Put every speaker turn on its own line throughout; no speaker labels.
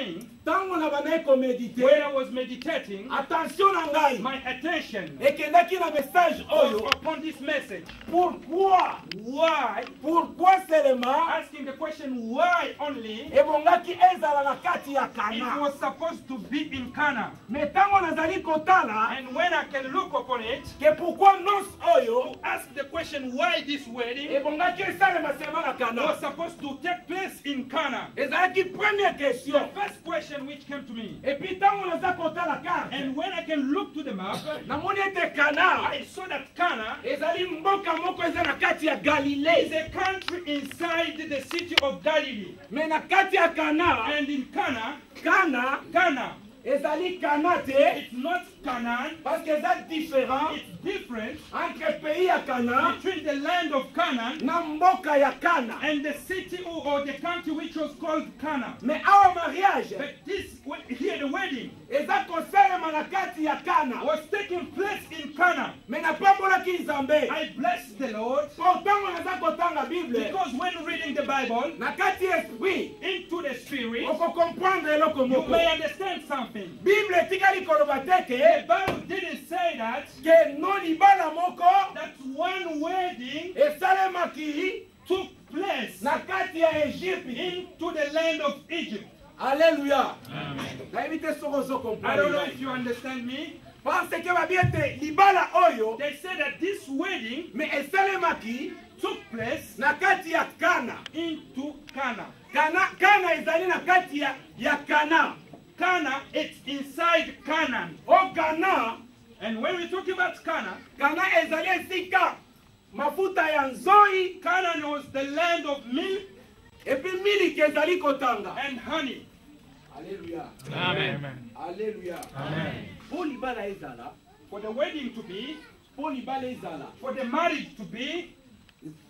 praying,
Tango na banaye ko méditer.
when I was meditating,
Attention na ngai.
my attention
Ekendaki na message
was
oyo.
upon this message.
Pourquoi?
Why?
Pourquoi seulement?
Asking the question, why only?
Ebongaki ezala na kati ya
It
Kana.
was supposed to be in Cana.
Mais tango nazali kotala
And when I can look upon it,
ke pourquoi nos oyo
ask the question, why this wedding
ebongaki esalema seulement na
was
Kana.
supposed to take place in Cana.
Ezalaki première
The
question.
first question which came to me.
Et puis tango naza kotala carte.
And when I can look to the map,
Namoni ete Kana
I saw that Cana
ezali mboka moko eza na kati ya
is
Galilée.
a country inside the city of Galilee.
Mais na kati ya Kana,
And in Cana,
Kana ezali Kana te
it's not Canaan,
parce que eza différent
it's different
entre pays ya Kana
between the land of Canaan
na mboka ya Kana.
and the city or the country which was called Cana.
Mais awa mariage
But this, here the wedding
eza kosalema na kati ya Kana.
was taking place in Cana.
Mais napambolaki Nzambe.
I bless the Lord
Po tango naza kotanga Bible
because when reading the Bible
na kati ya esprit
into the spirit,
oko comprendre eloko
you
moko.
may understand something.
Bible etikali koloba te
The
ke
Bible didn't say that
ke no libala moko
that one wedding
esalemaki
took place
na kati ya Egypte.
into the land of Egypt.
Alléluia. Nayebi te soko ozo
I don't know
comprendre.
if you understand me.
Parce que babi ete libala oyo
They say that this wedding
me esalemaki
took place
na kati ya Kana.
into Cana.
Kana ezali na kati ya Kana.
Cana, it's inside Canaan.
O Kana,
And when we talk about Cana,
Kana ezali esika mafuta ya nzoi
Canaan was the land of milk
epi miliki ezali kotanga.
and honey.
Alléluia.
Amen.
Alléluia.
Amen.
Po libala ezala,
For the wedding to be,
po libala ezala,
for the marriage to be,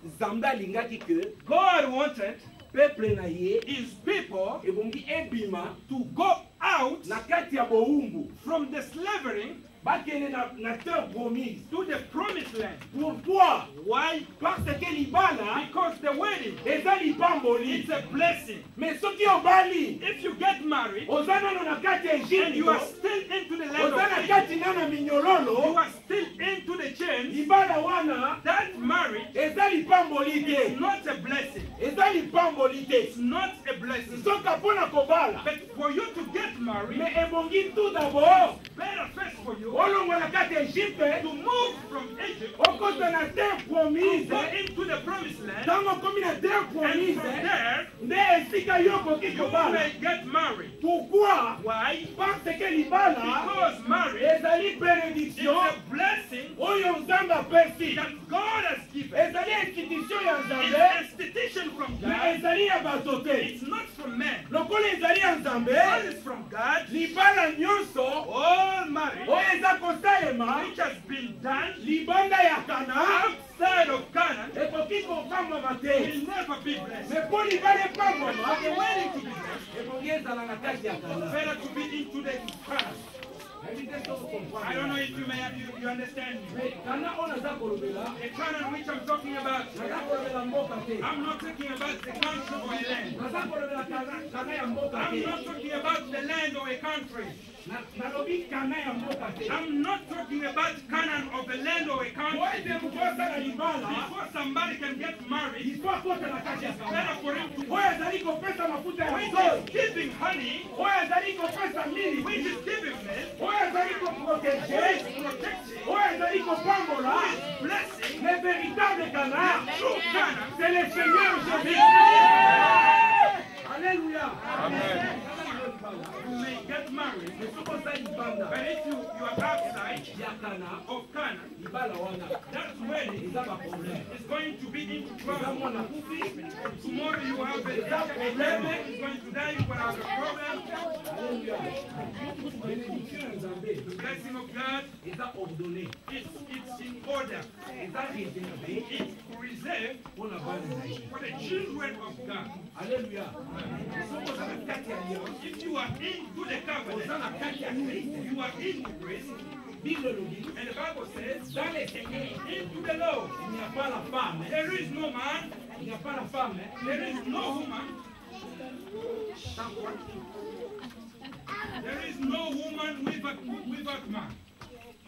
Nzambe alingaki ke
God wanted
peuple na ye
his people
ebongi ebima
to go out
na kati ya bowumbu
from the slavery
bakende na terre promise.
to the promised land.
Pourquoi?
Why?
Parce que libala
Because the wedding,
eza lipamboli.
it's a blessing.
Mais soki obali
If you get married
oza nano na kati ya
and you are
Egypte,
still into the land
oza
of
na
Egypt,
kati nana
you
minyololo,
are still into the chains,
libala wana
that marriage
eza lipamboli
is
te.
not a blessing.
Eza lipamboli te.
It's not a blessing.
Soka mpona kobala.
But for you to get married,
Mais ebongi tout d'abord
better first for you
olongo na kati ya Egypte
to move from Egypt,
okota na terre promise.
go into the promised land,
Ntango okomi na terre
and
promise
from there
nde esika yo okoki
you
kobala.
may get married.
Pourquoi?
Why?
Parce que libala
Because marriage
ezali
is
bénédiction
a blessing
oyo Nzambe apesi.
that God has given.
Ezali institution ya
It's
Nzambe,
an institution from
mais
God.
ezali ya bato te.
It's not from man.
Lokola ezali ya
God
Nzambe,
is from God.
libala nyonso
All marriage
oyo eza kosalema
which has been done
libanda ya Kana
outside of Canaan
ekoki kopambwama te.
will never be blessed.
Mais mpo libala
For the
epambwama
wedding to be blessed,
ebongi ezala na kati ya Kana.
better to be into the Canaan.
Nayebi te soko
I don't know
comprendre.
if you may have, you understand me.
Mais Kana oyo naza kolobela,
The Canaan which I'm talking about,
naza kolobela mboka te.
I'm not talking about the country or a land.
Naza kolobela Kana ya mboka
I'm
te.
not talking about the land or a country.
Nalobi Kana ya mboka te.
I'm not talking about Canaan of a land or a
Po
country.
ete moto asala libala,
Before somebody can get married,
il faut akota na kati ya Kana.
better for him to
Oyo ezali kopesa mafuta ya
which
nzoi,
is giving honey,
oyo ezali kopesa
which
miliki,
is giving milk,
oyo ezali koprotege,
which is protecting,
oyo ezali kopambola.
blessing.
Le véritable Kana,
True Canaan
c'est le Seigneur Jésus. Alléluia.
You may get married,
Mais soki oza libanda
but if you are outside
ya Kana,
of Canaan,
libala wana
that wedding
eza baproblème.
is going to be into
Eza
trouble.
mwana kufi,
Tomorrow you have a problem, is going to die, you will have a problem.
Alléluia. Bénédiction ya Nzambe
The blessing of God,
eza ordonné,
it's in order.
eza réservé
It's reserved
mpona bana na ye.
for the children of God.
Alléluia. Soki oza na kati ya alliance,
If you are into the
oza
covenant,
na kati ya Kristo,
you are in grace,
Bible elobi,
and the Bible says,
dans les Seigneurs,
into the Lord,
il n'y a pas la femme,
there is no man,
il n'y a pas la femme,
there is no woman,
sans quoi?
But without man.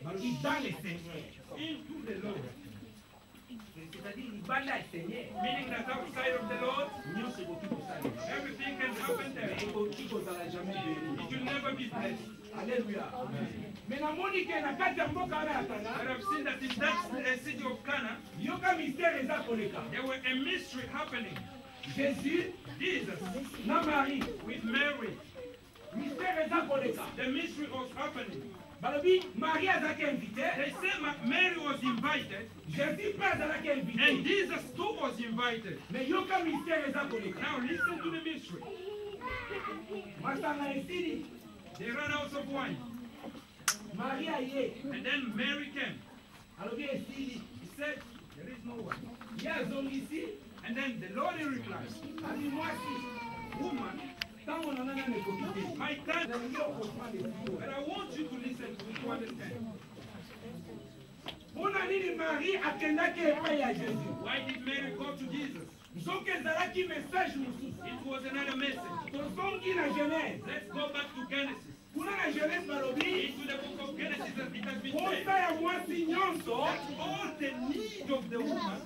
balobi dans le Seigneur.
Into the Lord.
C'est-à-dire libanda ya Seigneur.
Meaning that outside of the Lord,
Nyonso ekoki kosalema.
everything can happen there.
Ekoki kozala jamais béni.
It will never be blessed.
Alléluia. Mais namoni ke na kati ya mboka wana ya Kana,
But I've seen that in that city of Cana,
yoka mystère eza koleka.
there were a mystery happening.
Jésus
Jesus
na Marie,
with Mary.
mystère eza koleka.
The mystery was happening.
Balobi Marie azalaki invité,
They say Mary was invited,
Jésus mpe azalaki
and
invité.
Jesus too was invited.
Mais yoka mystère eza koleka.
Now listen to the mystery.
Masanga esili,
They ran out of wine,
Marie aye,
and then Mary came.
alobi esili.
He said, there is no wine.
Ye azongisi,
And then the Lord replied,
abi mwasi,
woman,
ntango na nanga nekoki te.
my time,
Nalingi okomprendre esili.
but I want you to listen to understand.
Mpona nini Marie akendaki epai ya Jésus?
Why did Mary go to Jesus?
Nzoki ezalaki message mosusu.
It was another message.
Tozongi na Genèse.
Let's go back to Genesis.
Kuna na Genèse balobi,
Into the book of Genesis, it has been
posa
said
ya mwasi nyonso
that all the need of the woman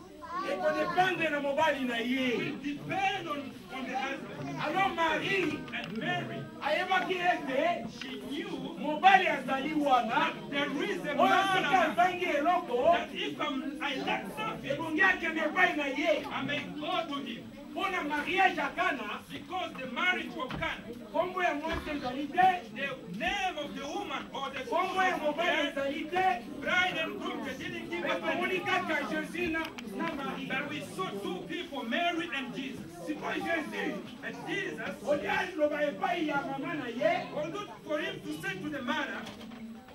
ekodependre na mobali na ye.
will depend on the husband.
Alors Marie
And Mary,
ayebaki ete
she knew
mobali azali wana
that there is a
oyo
man
soki
among-
azangi eloko
that if I lack something,
ebongi akende epai na ye.
I may go to him.
Mpona mariage ya Kana,
Because the marriage of Cana,
kombo ya mwasi ezali te,
the name of the woman or the
kombo ya mobali
the
ezali te.
bride and groom, they didn't give
Me
us
tomoni
any.
kaka Jésus na Marie.
But we saw two people, Mary and Jesus.
Sikoyo Jésus
And Jesus,
olia aloba epai ya mama na ye,
although for him to say to the mother,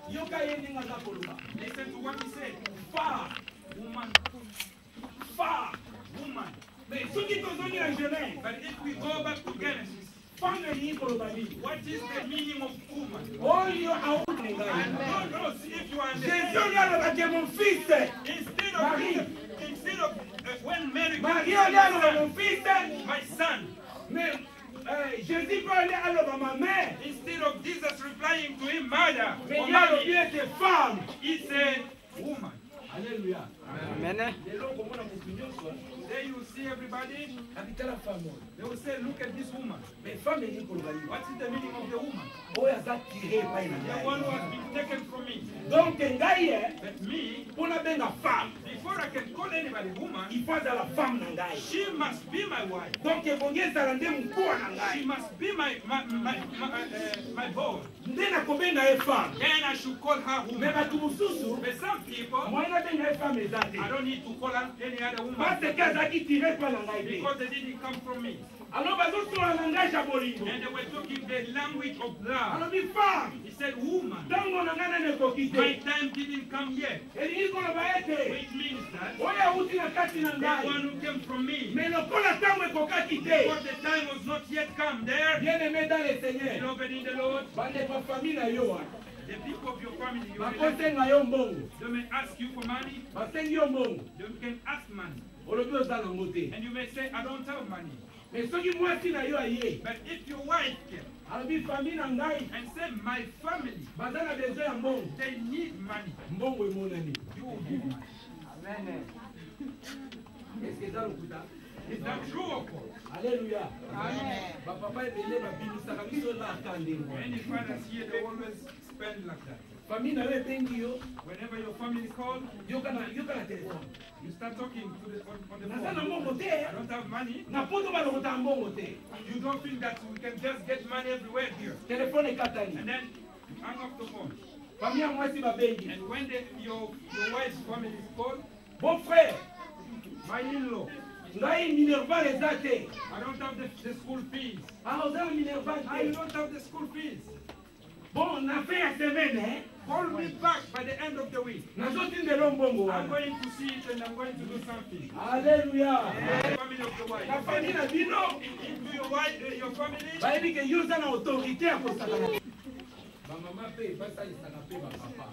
yoka ye ndenge aza koloba.
listen to what he said,
Fa,
woman,
fa.
woman.
Mais soki tozongi na Genèse,
But if we go back to Genesis,
femme elingi koloba nini?
what is the meaning of woman?
Oyo awuti
And
ngai.
God knows if you
Jésus
understand.
oli alobaki mon fils.
Instead
Marie.
of when Mary
Marie
came
oli
to
aloba
my
mon fils.
my son,
Mais Jésus mpe oli aloba ma mère.
instead of Jesus replying to him, mother,
Mais
or
ye alobi
mommy,
ete femme.
he said, woman.
Alléluia.
Amen.
Lelo okomona motu nyonso
There you see everybody,
abitala femme oyo.
they will say, look at this woman.
Mais femme elingi koloba nini?
What is the meaning of the woman?
Oyo aza tire epai na
The one who
ngai.
has been taken from me.
Donc ngai ye,
But me,
mpo nabenga femme,
before I can call anybody woman,
il faut azala femme na ngai.
she must be my wife.
Donc ebongi ezala nde mkuwa na
She
ngai.
must be my boy.
Nde nakobenga ye femme.
Then I should call her
Mais
woman.
bato mosusu,
But some people,
moi nabenga ye femme eza te.
I don't need to call her any other woman
Parce que azalaki tire epai na ngai te.
because they didn't come from me.
Alors bazosola langage ya bolingo.
And they were talking the language of love.
Alobi femme,
He said, woman,
ntango na ngai nani ekoki
my
te.
time didn't come yet.
Elingi koloba ete
Which means that
oyo awuti na kati na
the
ngai.
one who came from me,
Mais lokola ntango ekokaki te.
because the time was not yet come there,
Bien-aimé dans le Seigneur,
beloved in the Lord,
bandeko ya famille na yo wana,
the people of your family, you
bakosenga yo mbongo,
they may ask you for money,
basengi yo mbongo,
they can ask money.
olobi oza nango te.
And you may say, I don't have money.
Mais soki mwasi na yo aye,
But if your wife came
alobi famille na ngai,
and said, my family,
baza na besoin ya mbongo,
they need money,
mbongo emonani.
you will give money.
Amen.
Est-ce que eza lokuta?
Is that true or false?
Alléluia.
Amen.
Bapapa ebele babimisaka biso laka ndengo.
Many fathers here, they always spend like that.
Famille na yo ebengi yo,
Whenever your family is called,
yoka na telefone.
you start talking to on the
Naza na
phone.
mbongo te,
I don't have money.
na poto balokota mbongo te.
You don't think that we can just get money everywhere here.
Telefone ekatani.
And then you hang up the phone.
Famille ya mwasi babengi.
And when your wife's family is called,
Bon frère,
my in-law,
ngai minerval eza te.
I don't have the school fees.
Ah, oza na minerval
I
te.
don't have the school fees.
Bon, na fin ya semaine,
Call me back by the end of the week.
nazotindela mbongo
I'm
wana.
going to see it and I'm going to do something.
Alléluia.
The family of the wife.
Na famille na bino,
Into your wife, your family,
bayebi ke yo oza na autorité ya kosaka na bamama mpe basalisaka mpe bapapa.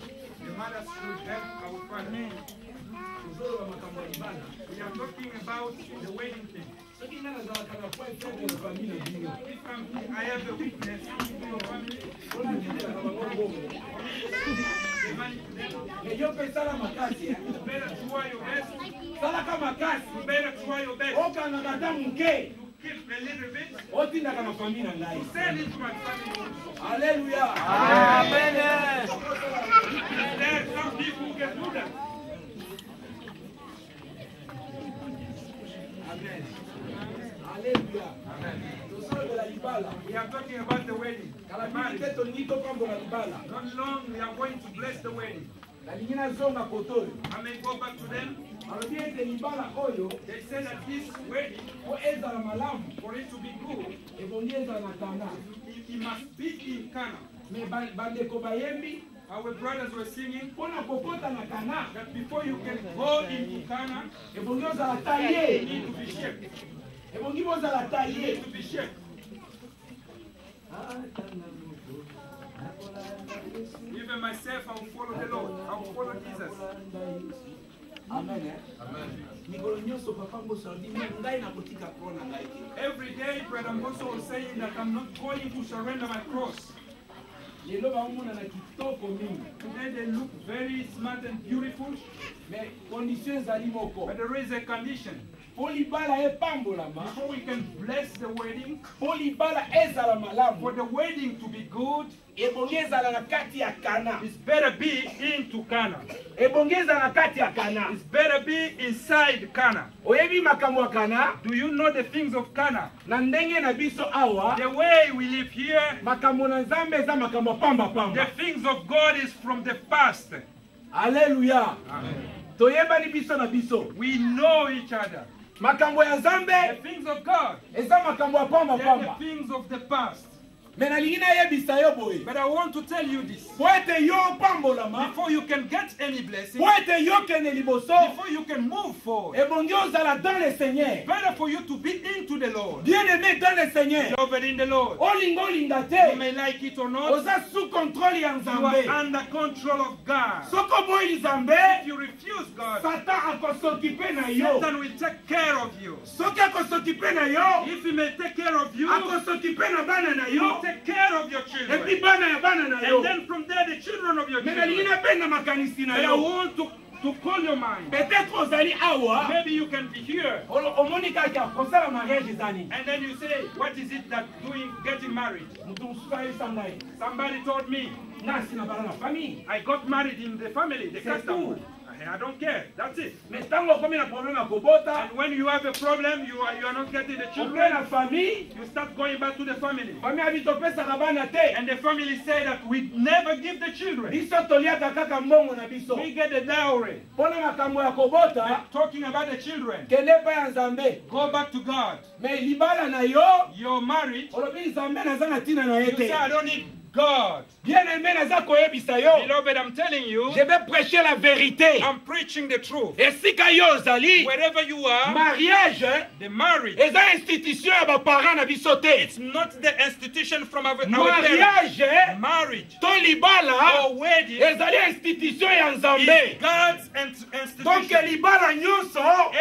the mothers should help our father.
Tozoloba makambo ya libala.
We are talking about the wedding thing.
Soki nga nazalaka na point faible na famille na bino,
If I have a weakness in your family,
mpona ndelaka bango bongo.
The money to them.
Mais yo pe sala makasi.
You better try your best.
Sala ka makasi.
You better try your best.
Oka na kata muke.
Keep a little bit.
Otinda kama famille na ngai.
Send it to my family also.
Alléluia.
Amen.
There are some people who can do that.
Amen. Alléluia. Tosolola libala.
We are talking about the wedding.
Kala
Marriage.
bite toni to pambola libala.
Not long, we are going to bless the wedding.
Na lingina zonga kotoyo.
I may go back to them.
Alobi ete libala oyo
They say that this wedding,
po ezala malamu
for it to be good,
ebongi ezala na Kana.
it must be in Cana.
Me bandeko bayembi
Our brothers were singing
mpona kokota na Kana
that before you can go into Cana,
ebongi ozala ta
you
ye.
need to be shaped.
Ebongi bozala ta
You
ye.
need to be shaped. Even myself, I will follow the Lord. I will follow Jesus.
Amen. Mikolo nyonso papa mboso adi ngai na kotika kona ngai.
Every day, Brother Mboso was saying that I'm not going to surrender my cross.
Lelo baomona na kitoko mingi.
Today they look very smart and beautiful,
Mais condition ezali moko.
but there is a condition.
Po libala epambolama,
Before we can bless the wedding,
po libala ezala
for
malamu,
the wedding to be good,
ebongi ezala na kati ya Kana.
it's better be into Cana.
Ebongi ezala na kati ya Kana.
It's better be inside Cana.
Oyebi makambo ya Kana?
Do you know the things of Cana?
Na ndenge na biso awa,
The way we live here,
makambo na Nzambe eza makambo pamba
the
pamba.
things of God is from the past.
Alléluia. Toyebani biso na biso.
We know each other.
Makambo ya
The
Nzambe
things of God,
eza makambo ya pamba
they are
pamba.
the things of the past.
Me nalingi nayebisa yo boye.
But I want to tell you this.
Po ete yo pambolama,
Before you can get any blessing,
po ete yo kende liboso,
before you can move forward,
ebongi ozala dans le Seigneur.
better for you to be into the Lord.
Bien-aimé dans le Seigneur.
Beloved in the Lord.
Olinga olinga
You
te.
may like it or not,
Oza sous contrôle ya
you
Nzambe.
are under control of God.
Soko boyi Nzambe,
If you refuse God,
Satan akosokipe na yo.
Satan will take care of you.
Soki akosokipe na yo,
If he may take care of you,
akosokipe na bana na
he will
yo.
take care of your
Epi
children.
bana ya bana na yo.
And then from there, the children of your
Me nalingi
children.
napenda makanisi na
And I
yo.
want to call your mind.
Peut-être ozali awa,
Maybe you can be here.
omoni kaka kosala mariage ezani.
And then you say, what is it that getting married?
Mutu mosusu ayebisa ngai.
Somebody told me,
Nasi na bana na famille.
I got married in the family, the
C'est
custom.
tout.
I don't care. That's it.
Mais ntango okomi na problème ya kobota,
And when you have a problem, you are not getting the
okomi
children,
na famille,
you start going back to the family.
famille abi topesaka bana te.
And the family say that we never give the children.
Biso toliaka kaka mbongo na biso.
We get the dowry.
Mpona makambo ya kobota,
Talking about the children.
kende pa ya Nzambe.
Go back to God.
Mais libala na yo,
You're married.
olobi Nzambe naza na ntina na ye
You say, I
te.
don't need God.
Bien-aimé naza koyebisa yo.
Beloved, I'm telling you,
Je vais prêcher la vérité.
I'm preaching the truth.
Esika yo ozali,
Wherever you are,
mariage
the marriage,
eza institution ya baparent na biso te.
it's not the institution from our parents.
Mariage
Marriage
to libala
or wedding
ezali institution ya
is
Nzambe.
God's
Donc
institution.
libala nyonso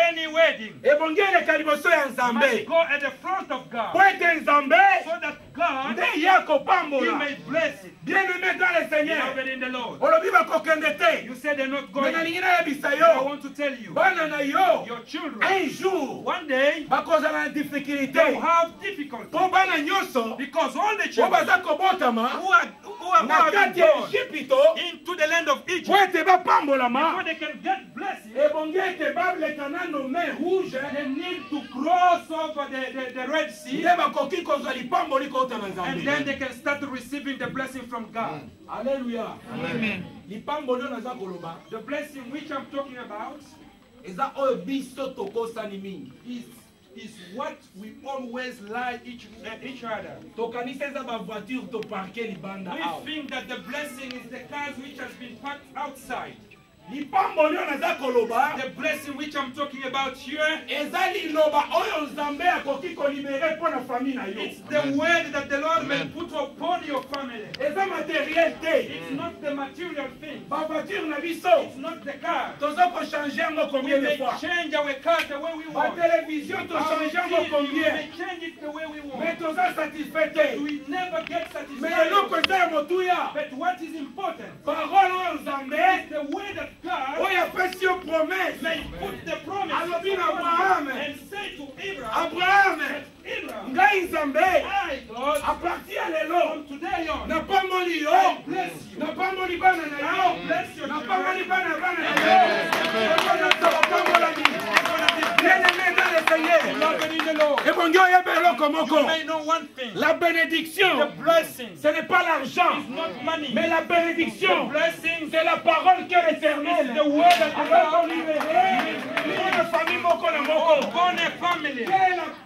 Any wedding
ebongi eleka liboso ya
must
Nzambe.
go at the front of
Po
God
ete Nzambe
so that God,
nde ye
He
akopambola.
may bless it.
Bien-aimé dans le Seigneur,
Beloved in the Lord.
olobi bakokende te.
You say they're not
Me
going.
nalingi nayebisa
I
yo,
want to tell you,
bana na yo,
your children,
un jour
one day,
bakozala na
they
difficulté.
will have difficulty
Po bana nyonso
because all the
po
children
baza kobotama
who
na
have
kati
been
ya
born
Egypte
into the land of
po
Egypt,
ete bapambolama,
before they can get blessing,
ebongi ete baleka nano mer rouge,
they need to cross over the Red Sea,
nde bakoki kozwa lipamboli kouta na
and then
Nzambe.
they can start receiving the blessing from God.
Alléluia. Lipamboli oyo naza koloba
The blessing which I'm talking about
eza oyo biso tokosani mingi.
is what we always lie each other.
Tokanisa eza bavoiture toparke libanda awa.
We think that the blessing is the cars which has been parked outside.
Lipamboli oyo naza koloba
The blessing which I'm talking about here,
eza liloba oyo Nzambe akoki kolibere mpo na famille na yo.
it's the word that the Lord may put upon your family.
Eza materiel te.
It's not the material thing.
Bavoiture na biso
It's not the car.
toza kochange yango
We
combien de
may
fois?
change our car the way we want.
Batelevizio
Our
tochange yango
TV, we
combien?
may change it the way we
Mais
want.
toza satisfait te.
We never get
Mais
satisfied.
eloko eza ya motuya
But what is important
parole oyo nzambe
is the way that God
oyo apesi yo promese
may put the promise
alobi na
upon
Abraham
you and say to Abraham,
Abraham
Abraham,
ngai nzambe
I, God,
a partir ya lelo
from today on,
napamboli yo
I bless you.
napamboli bana na
I
yo
bless your
napamboli
children.
bana na yo bien-aimé dans le Seigneur
Beloved in the Lord,
ebongi oyeba eloko moko
you may know one thing.
la bénédiction
The blessing
ce n'est pas l'argent
is not money.
mais la bénédiction
The blessing
c'est la parole que l'éternel
is the word that
avec
God
ton libéré une famille moko na moko
born a family.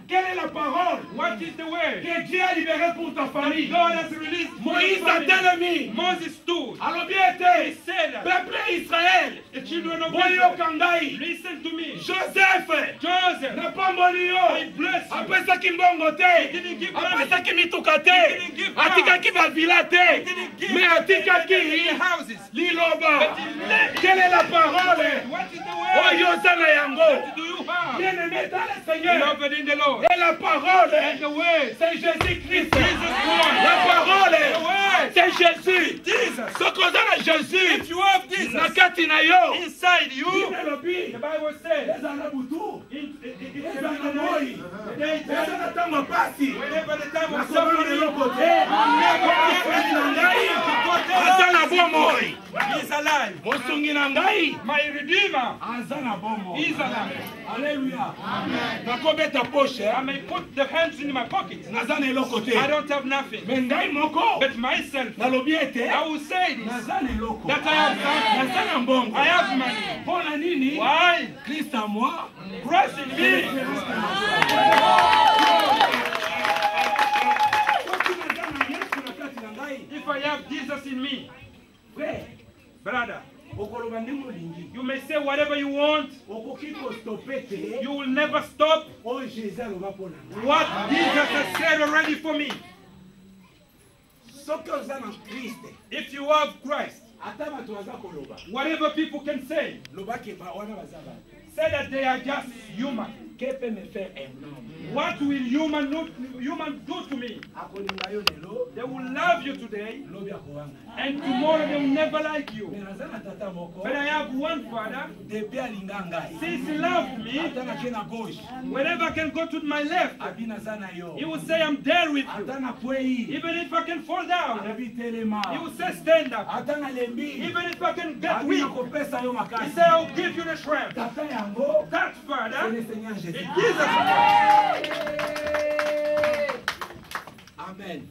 quelle est la parole
What is the word?
que Dieu a libéré pour ta famille
God has released
Moïse
your
a
family.
telemi
Moses stood.
alobi
He
ete
said that
peuple Israël
the children of Israel,
boyoka ngai
listen to me.
Joseph
Joseph,
napamboli yo
I bless you.
apesaki mbongo te
didn't give money.
apesaki mituka te
didn't give cars.
atikaki bavila te
didn't give
mais atikaki
the houses.
liloba quelle est la parole
What is the word?
oyo oza na yango
What do you have?
bien-aimé dans le Seigneur
Beloved in the Lord.
et la parole
And the word.
c'est Jésus-Christ
Jesus Christ.
la parole
The word.
c'est Jésus
Jesus.
soki oza na Jésus
If you have Jesus
na kati na yo
inside you,
Bible elobi
the Bible says,
eza na butu
in
eza na moi eza na ntango ya pasi
whenever the time of
nakobana
suffering,
eloko te mosungi na ngai aza na bomoi
He is alive.
mosungi na ngai
My Redeemer
aza na bomoi
is alive.
alleluya nakobeta poshe
I may put the hands in my pocket.
naza na eloko te
I don't have nothing.
me ngai moko
But myself,
nalobi ete
I will say this,
naza na eloko
that I have something.
naza na mbongo
I have money.
mpo na nini
Why?
krist a moi
Christ in me.
soki naza na yesu na kati na ngai
If I have Jesus in me,
frere
brother,
okoloba ndenge olingi
you may say whatever you want.
okoki kostope te
You will never stop
oyo jésus aloba mpo na ngai
what Jesus has said already for me.
soki oza na kriste
If you have Christ,
ata bato baza koloba
whatever people can say,
lobaki wana baza bato
say that they are just human.
que peut me faire un homme
What will human do to me?
akolinga yo lelo
They will love you today,
lobi akowanga
and tomorrow they will never like you.
me naza na tata moko
But I have one Father,
depuis alinga ngai
since He loved me,
ata nake na gauche
whenever I can go to my left,
abi naza na yo
He will say, I'm there with you.
ata na kwei
Even if I can fall down,
abi telema
He will say, stand up.
ata na lembi
Even if I can get
abi
weak,
nakopesa yo
He
makasi
said, I'll give you the strength.
tata yango
That
c'est
Father
le Seigneur
is
Jésus
Jesus.
amen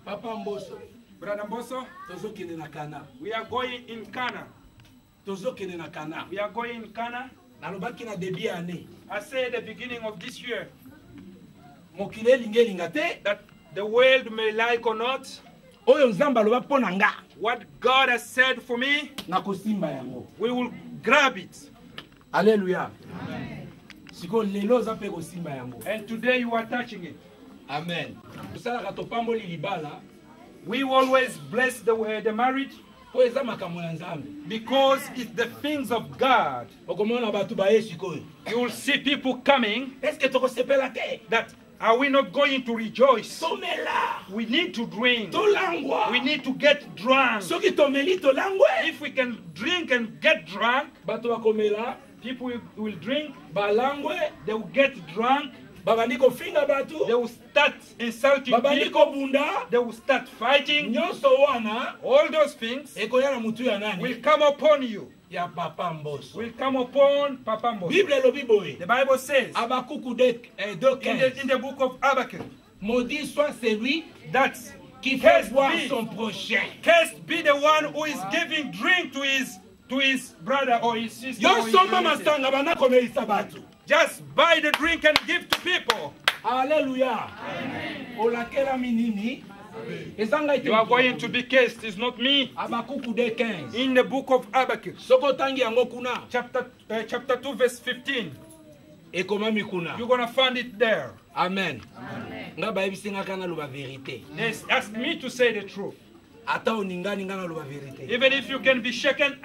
papa mboso
Brother Mboso,
tozokende na kana
we are going in Cana.
tozokende na kana
We are going in Cana.
nalobaki na début ya année
I say at the beginning of this year
mokili elingi elinga te
that the world may like or not,
oyo nzambe aloba mpo na nga
what God has said for me,
nakosimba yango
we will grab it.
alleluya sikoyo lelo oza mpe kosimba yango
And today you are touching it.
amen tosalaka topamboli libala
We always bless the marriage
po eza makambo ya nzambe
because it's the things of God.
okomona bato baye sikoyo
You will see people coming
eske tokosepela te
that are we not going to rejoice?
tomela
We need to drink.
tolangwa
We need to get drunk.
soki tomeli tolangwe
If we can drink and get drunk,
bato bakomela
people will drink,
balangwe
they will get drunk,
babandi kofinga
they
bato
will start insulting
babandi
people,
kobunda
they will start fighting.
nyonso wana
All those things
ekoya na mutu ya nani
will come upon you,
ya papa mboso
will come upon Papa Mboso.
bible elobi boye
The Bible says
abakuku
in
2:15
the book of Habakkuk
maudit soit celui
that
qui fait
Cursed
boire
be.
son prochain
cursed be the one who is giving drink to his brother or his sister. Or
yo
his
somba
relative.
masanga bana komelisa bato
Just buy the drink and give to people.
alleluya olakelami nini ezanga ete
You are going to be cursed. It's not me.
abakuku 2:15
In the book of Habakkuk,
soki otangi yango kuna
chapter 2, verse 15,
ekomami kuna
you're going to find it there.
amen nga bayebisi nga kana loba verité
They ask me to say the truth.
ata oningani nga na loba verité
Even if you can be shaken